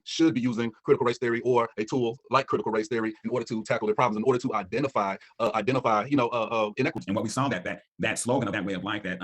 should be using critical race theory or a tool like critical race theory in order to tackle their problems, in order to identify inequity. And what we saw that slogan of that way of life that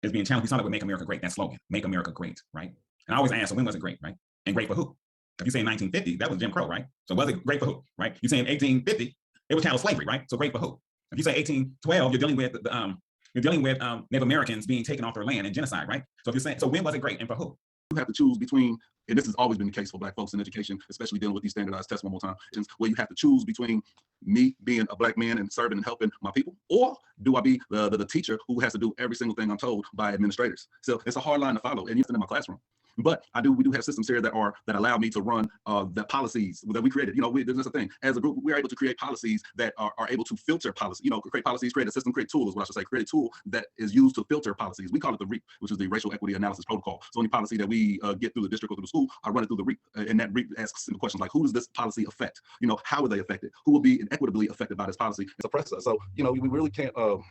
is being challenged, we saw that with "Make America Great." That slogan, "Make America Great," right? And I always ask, so when was it great, right? And great for who? If you say 1950, that was Jim Crow, right? So was it great for who, right? You saying 1850, it was chattel slavery, right? So great for who? If you say 1812, you're dealing with Native Americans being taken off their land and genocide, right? So if you're saying, so when was it great and for who? You have to choose between, and this has always been the case for Black folks in education, especially dealing with these standardized tests one more time, where you have to choose between me being a Black man and serving and helping my people, or do I be the teacher who has to do every single thing I'm told by administrators? So it's a hard line to follow, and even in my classroom. But we do have systems here that allow me to run the policies that we created. There's a thing. As a group, we're able to create policies that are able to filter policy. Create policies, create a system, create tools. What I should say, create a tool that is used to filter policies. We call it the REAP, which is the Racial Equity Analysis Protocol. So any policy that we get through the district or through the school, I run it through the REAP, and that REAP asks simple questions like, who does this policy affect? How are they affected? Who will be inequitably affected by this policy? It's oppressor. So we really can't. And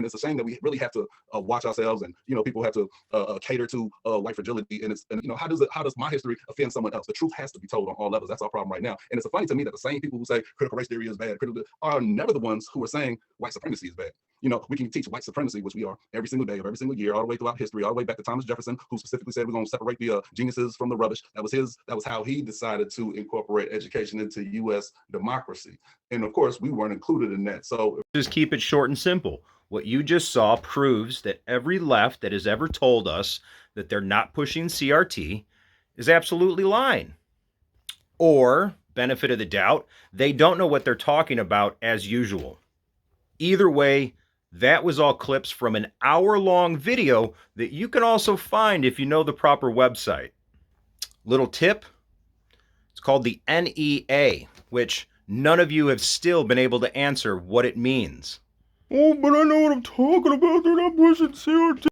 it's a shame that we really have to watch ourselves, and people have to cater to white fragility. And how does my history offend someone else? The truth has to be told on all levels. That's our problem right now. And it's funny to me that the same people who say critical race theory is bad are never the ones who are saying white supremacy is bad. We can teach white supremacy, which we are every single day of every single year, all the way throughout history, all the way back to Thomas Jefferson, who specifically said we're going to separate the geniuses from the rubbish. That was how he decided to incorporate education into U.S. democracy. And of course, we weren't included in that. So just keep it short and simple. What you just saw proves that every left that has ever told us that they're not pushing CRT is absolutely lying. Or, benefit of the doubt, they don't know what they're talking about as usual. Either way, that was all clips from an hour-long video that you can also find if you know the proper website. Little tip, it's called the NEA, which none of you have still been able to answer what it means. Oh, but I know what I'm talking about. They're not pushing CRT.